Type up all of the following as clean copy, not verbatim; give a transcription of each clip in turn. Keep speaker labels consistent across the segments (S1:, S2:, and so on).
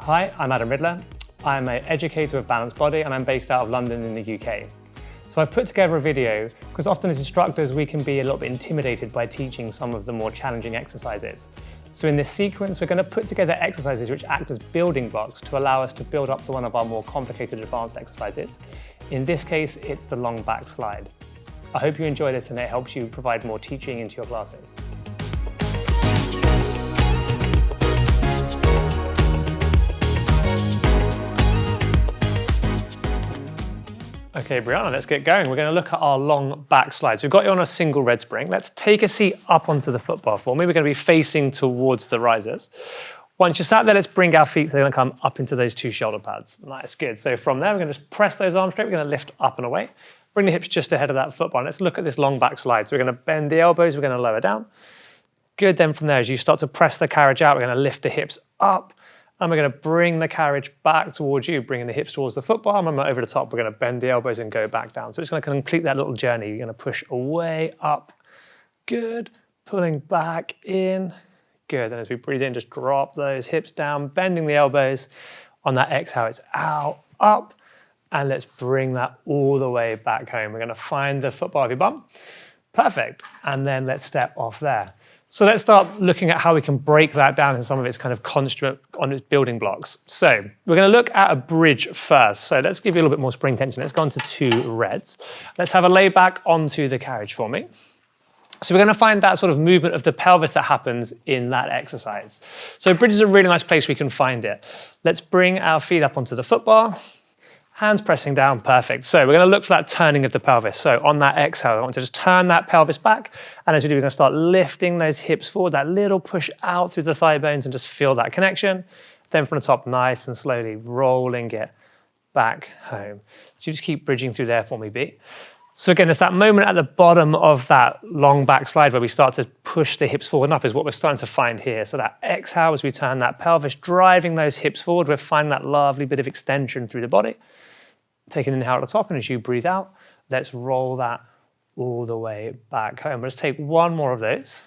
S1: Hi, I'm Adam Ridler. I'm an educator of balanced body and I'm based out of London in the UK. So I've put together a video because often as instructors we can be a little bit intimidated by teaching some of the more challenging exercises. So in this sequence we're going to put together exercises which act as building blocks to allow us to build up to one of our more complicated advanced exercises. In this case it's the long back slide. I hope you enjoy this and it helps you provide more teaching into your classes. Okay, Brianna, let's get going. We're going to look at our long back slide. So we've got you on a single red spring. Let's take a seat up onto the footbar for me. We're going to be facing towards the risers. Once you're sat there, let's bring our feet so they're going to come up into those two shoulder pads. Nice, good. So from there, we're going to just press those arms straight. We're going to lift up and away. Bring the hips just ahead of that footbar. Let's look at this long back slide. So we're going to bend the elbows. We're going to lower down. Good. Then from there, as you start to press the carriage out, we're going to lift the hips up. And we're going to bring the carriage back towards you, bringing the hips towards the footbar, and over the top, we're going to bend the elbows and go back down. So it's going to complete that little journey. You're going to push away, up, good, pulling back in, good. And as we breathe in, just drop those hips down, bending the elbows. On that exhale, it's out, up, and let's bring that all the way back home. We're going to find the footbar of your bum. Perfect. And then let's step off there. So let's start looking at how we can break that down in some of its kind of construct on its building blocks. So we're going to look at a bridge first. So let's give you a little bit more spring tension. Let's go on to two reds. Let's have a lay back onto the carriage for me. So we're going to find that sort of movement of the pelvis that happens in that exercise. So bridge is a really nice place we can find it. Let's bring our feet up onto the footbar. Hands pressing down, perfect. So we're going to look for that turning of the pelvis. So on that exhale, I want to just turn that pelvis back. And as we do, we're going to start lifting those hips forward, that little push out through the thigh bones and just feel that connection. Then from the top, nice and slowly rolling it back home. So you just keep bridging through there for me, B. So again, it's that moment at the bottom of that long back slide where we start to push the hips forward and up is what we're starting to find here. So that exhale as we turn that pelvis, driving those hips forward, we're finding that lovely bit of extension through the body. Take an inhale at the top, and as you breathe out, let's roll that all the way back home. Let's take one more of those.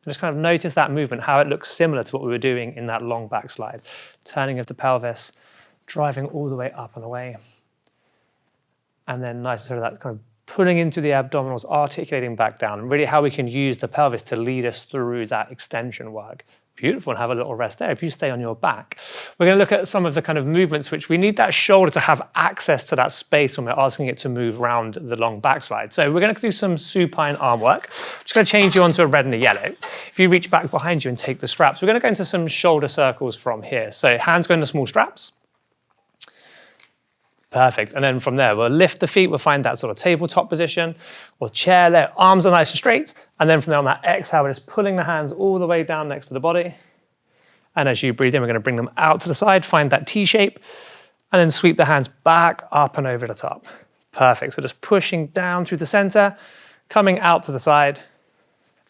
S1: Just kind of notice that movement, how it looks similar to what we were doing in that long back slide. Turning of the pelvis, driving all the way up and away. And then nice sort of that kind of pulling into the abdominals, articulating back down, and really how we can use the pelvis to lead us through that extension work. Beautiful, and have a little rest there. If you stay on your back, we're going to look at some of the kind of movements which we need that shoulder to have access to that space when we're asking it to move around the long back slide. So we're going to do some supine arm work. I'm just going to change you onto a red and a yellow. If you reach back behind you and take the straps, we're going to go into some shoulder circles from here. So hands go into small straps. Perfect. And then from there, we'll lift the feet. We'll find that sort of tabletop position or chair there. Arms are nice and straight. And then from there on that exhale, we're just pulling the hands all the way down next to the body. And as you breathe in, we're going to bring them out to the side, find that T shape, and then sweep the hands back up and over the top. Perfect. So just pushing down through the center, coming out to the side,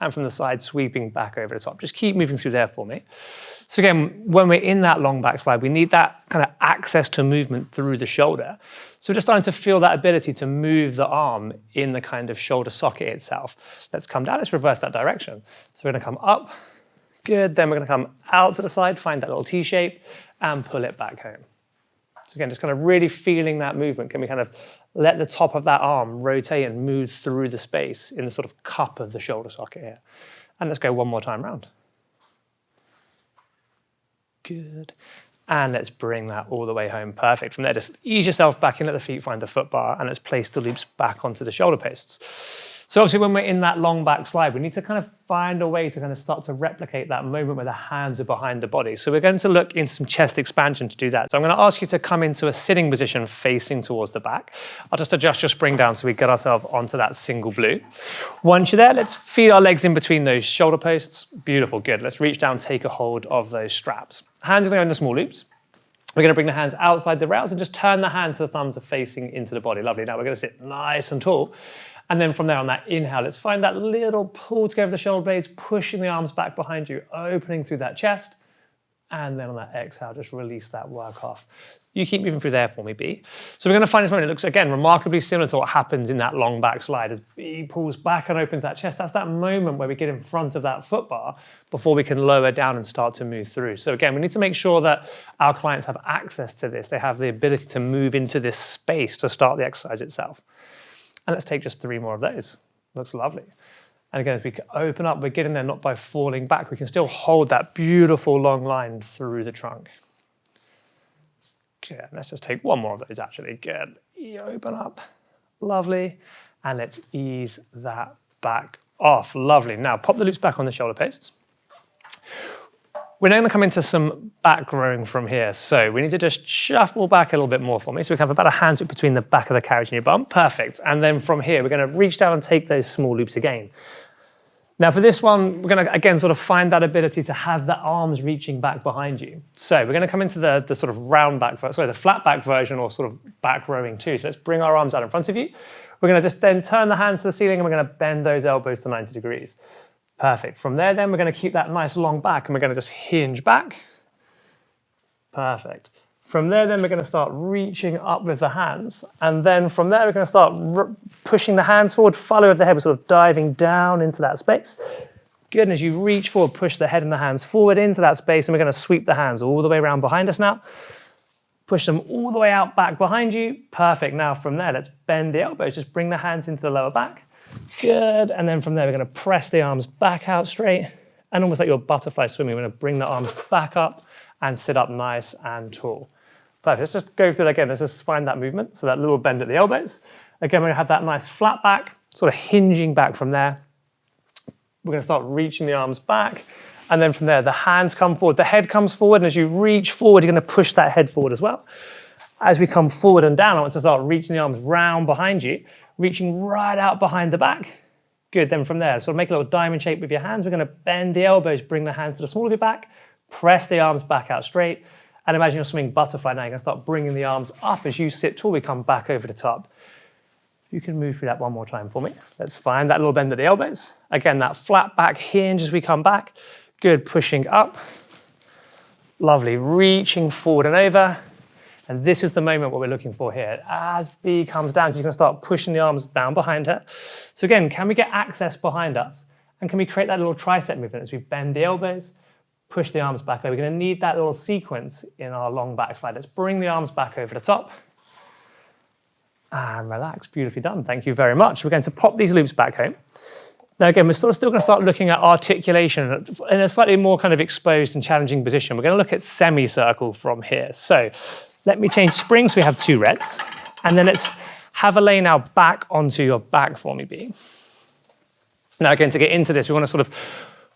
S1: and from the side, sweeping back over the top. Just keep moving through there for me. So again, when we're in that long back slide, we need that kind of access to movement through the shoulder. So we're just starting to feel that ability to move the arm in the kind of shoulder socket itself. Let's come down, let's reverse that direction. So we're gonna come up, good. Then we're gonna come out to the side, find that little T shape and pull it back home. So again, just kind of really feeling that movement. Can we kind of let the top of that arm rotate and move through the space in the sort of cup of the shoulder socket here. And let's go one more time round. Good. And let's bring that all the way home. Perfect. From there, just ease yourself back in at the feet, find the foot bar, and let's place the loops back onto the shoulder posts. So obviously when we're in that long back slide, we need to kind of find a way to kind of start to replicate that moment where the hands are behind the body. So we're going to look into some chest expansion to do that. So I'm going to ask you to come into a sitting position facing towards the back. I'll just adjust your spring down so we get ourselves onto that single blue. Once you're there, let's feed our legs in between those shoulder posts. Beautiful, good. Let's reach down, take a hold of those straps. Hands are going to go into small loops. We're going to bring the hands outside the rails and just turn the hands so the thumbs are facing into the body. Lovely. Now we're going to sit nice and tall. And then from there on that inhale, let's find that little pull together of the shoulder blades, pushing the arms back behind you, opening through that chest. And then on that exhale, just release that work off. You keep moving through there for me, B. So we're going to find this moment. It looks, again, remarkably similar to what happens in that long back slide. As B pulls back and opens that chest, that's that moment where we get in front of that foot bar before we can lower down and start to move through. So again, we need to make sure that our clients have access to this. They have the ability to move into this space to start the exercise itself. And let's take just 3 more of those. Looks lovely. And again, as we open up, we're getting there not by falling back. We can still hold that beautiful long line through the trunk. Good. Let's just take 1 more of those, actually. Good. Open up. Lovely. And let's ease that back off. Lovely. Now, pop the loops back on the shoulder posts. We're now going to come into some back rowing from here. So we need to just shuffle back a little bit more for me. So we can have about a hand sweep between the back of the carriage and your bum. Perfect. And then from here, we're going to reach down and take those small loops again. Now for this one, we're going to, again, sort of find that ability to have the arms reaching back behind you. So we're going to come into the sort of round back, sorry, the flat back version or sort of back rowing too. So let's bring our arms out in front of you. We're going to just then turn the hands to the ceiling and we're going to bend those elbows to 90 degrees. Perfect. From there, then, we're going to keep that nice long back and we're going to just hinge back. Perfect. From there, then, we're going to start reaching up with the hands. And then from there, we're going to start pushing the hands forward, follow with the head. We're sort of diving down into that space. Good. And as you reach forward, push the head and the hands forward into that space. And we're going to sweep the hands all the way around behind us now. Push them all the way out back behind you. Perfect. Now from there, let's bend the elbows. Just bring the hands into the lower back. Good. And then from there, we're going to press the arms back out straight. And almost like your butterfly swimming, we're going to bring the arms back up and sit up nice and tall. Perfect. Let's just go through it again. Let's just find that movement. So that little bend at the elbows. Again, we're going to have that nice flat back, sort of hinging back from there. We're going to start reaching the arms back. And then from there, the hands come forward, the head comes forward. And as you reach forward, you're going to push that head forward as well. As we come forward and down, I want to start reaching the arms round behind you, reaching right out behind the back. Good. Then from there, sort of make a little diamond shape with your hands. We're going to bend the elbows, bring the hands to the small of your back, press the arms back out straight. And imagine you're swimming butterfly now. You're going to start bringing the arms up as you sit tall. We come back over the top. If you can move through that one more time for me. Let's find that little bend at the elbows. Again, that flat back hinge as we come back. Good. Pushing up. Lovely. Reaching forward and over. And this is the moment what we're looking for here. As B comes down, she's going to start pushing the arms down behind her. So again, can we get access behind us? And can we create that little tricep movement as we bend the elbows, push the arms back over? We're going to need that little sequence in our long back slide. Let's bring the arms back over the top. And relax. Beautifully done. Thank you very much. We're going to pop these loops back home. Now again, we're still going to start looking at articulation in a slightly more kind of exposed and challenging position. We're going to look at semicircle from here. So let me change springs. We have 2 reds. And then let's have a lay now back onto your back for me, B. Now again, to get into this, we want to sort of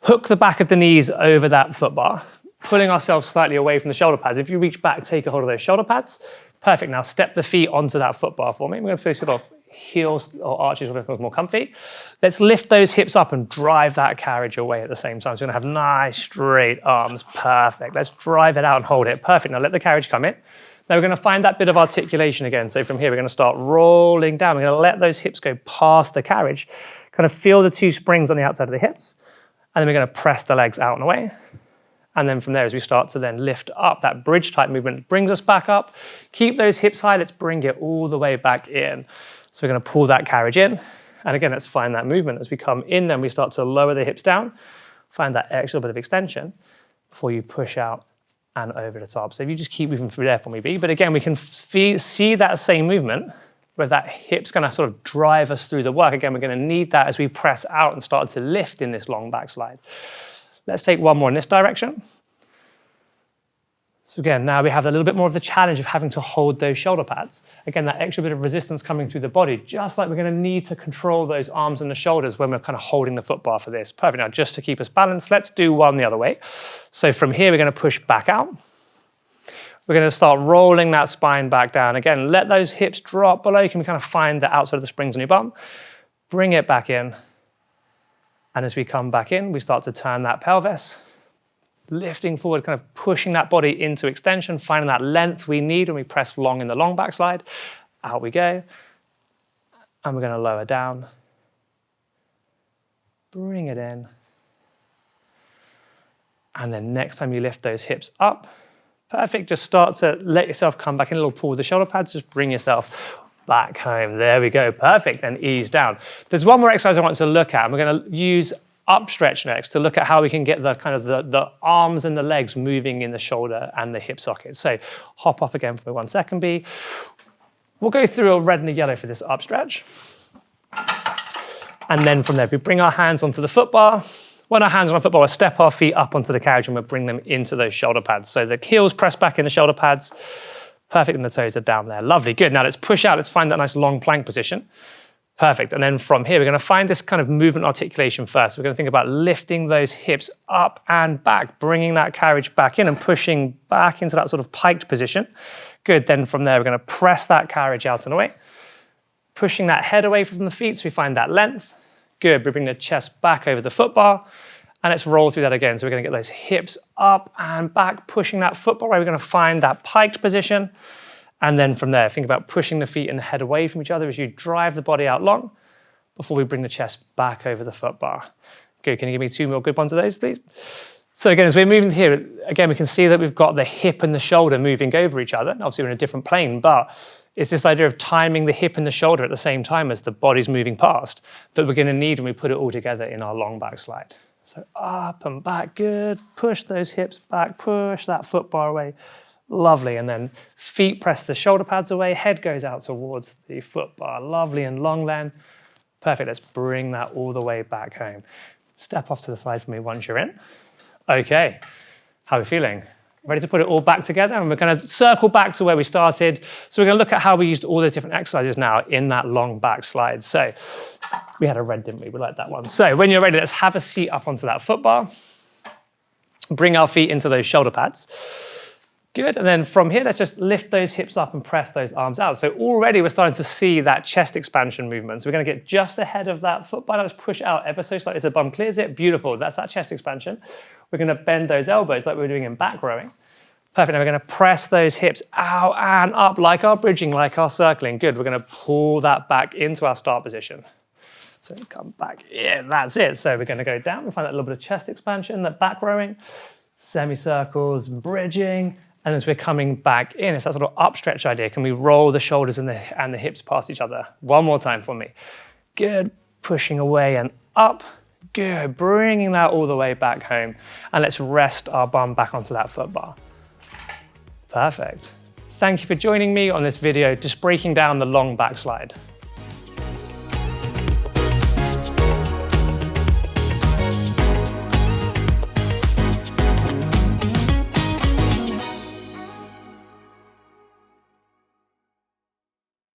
S1: hook the back of the knees over that foot bar, pulling ourselves slightly away from the shoulder pads. If you reach back, take a hold of those shoulder pads. Perfect. Now step the feet onto that foot bar for me. We're going to play sort of heels or arches, whatever feels more comfy. Let's lift those hips up and drive that carriage away at the same time. So we're going to have nice straight arms. Perfect. Let's drive it out and hold it. Perfect. Now let the carriage come in. Now we're going to find that bit of articulation again. So from here, we're going to start rolling down. We're going to let those hips go past the carriage. Kind of feel the 2 springs on the outside of the hips. And then we're going to press the legs out and away. And then from there, as we start to then lift up, that bridge type movement brings us back up. Keep those hips high. Let's bring it all the way back in. So we're going to pull that carriage in. And again, let's find that movement. As we come in, then we start to lower the hips down. Find that extra bit of extension before you push out and over the top. So if you just keep moving through there for me, B. But again, we can see that same movement where that hip's going to sort of drive us through the work. Again, we're going to need that as we press out and start to lift in this long back slide. Let's take one more in this direction. So again, now we have a little bit more of the challenge of having to hold those shoulder pads. Again, that extra bit of resistance coming through the body, just like we're going to need to control those arms and the shoulders when we're kind of holding the foot bar for this. Perfect. Now, just to keep us balanced, let's do one the other way. So from here, we're going to push back out. We're going to start rolling that spine back down. Again, let those hips drop below. You can kind of find the outside of the springs on your bum. Bring it back in. And as we come back in, we start to turn that pelvis, lifting forward, kind of pushing that body into extension, finding that length we need when we press long in the long back slide. Out we go. And we're going to lower down. Bring it in. And then next time you lift those hips up, perfect. Just start to let yourself come back in a little pull with the shoulder pads. Just bring yourself back home. There we go. Perfect. And ease down. There's one more exercise I want to look at. And we're going to use Upstretch next to look at how we can get the kind of the arms and the legs moving in the shoulder and the hip socket. So hop off again for 1 second, B. We'll go through a red and a yellow for this Upstretch. And then from there, we bring our hands onto the foot bar. When our hands are on the foot bar, we'll step our feet up onto the carriage and we'll bring them into those shoulder pads. So the heels press back in the shoulder pads. Perfect, and the toes are down there. Lovely, good. Now let's push out. Let's find that nice long plank position. Perfect, and then from here, we're going to find this kind of movement articulation first. We're going to think about lifting those hips up and back, bringing that carriage back in and pushing back into that sort of piked position. Good, then from there, we're going to press that carriage out and away. Pushing that head away from the feet so we find that length. Good, we bring the chest back over the foot bar, and let's roll through that again. So we're going to get those hips up and back, pushing that foot bar away. We're going to find that piked position. And then from there, think about pushing the feet and the head away from each other as you drive the body out long before we bring the chest back over the foot bar. Good, can you give me 2 more good ones of those, please? So again, as we're moving here, again, we can see that we've got the hip and the shoulder moving over each other. Obviously, we're in a different plane, but it's this idea of timing the hip and the shoulder at the same time as the body's moving past that we're going to need when we put it all together in our long back slide. So up and back, good. Push those hips back, push that foot bar away. Lovely, and then feet press the shoulder pads away, head goes out towards the foot bar. Lovely and long then. Perfect, let's bring that all the way back home. Step off to the side for me once you're in. Okay, how are we feeling? Ready to put it all back together? And we're going to circle back to where we started. So we're going to look at how we used all those different exercises now in that long back slide. So we had a red, didn't we? We liked that one. So when you're ready, let's have a seat up onto that foot bar. Bring our feet into those shoulder pads. Good, and then from here, let's just lift those hips up and press those arms out. So already we're starting to see that chest expansion movement. So we're going to get just ahead of that foot bar. Let's push out ever so slightly as the bum clears it. Beautiful, that's that chest expansion. We're going to bend those elbows like we were doing in back rowing. Perfect, now we're going to press those hips out and up like our bridging, like our circling. Good, we're going to pull that back into our start position. So come back, yeah, that's it. So we're going to go down, we find that little bit of chest expansion, that back rowing, semicircles, bridging. And as we're coming back in, it's that sort of upstretch idea. Can we roll the shoulders and the hips past each other? One more time for me. Good, pushing away and up. Good, bringing that all the way back home. And let's rest our bum back onto that foot bar. Perfect. Thank you for joining me on this video, just breaking down the long back slide.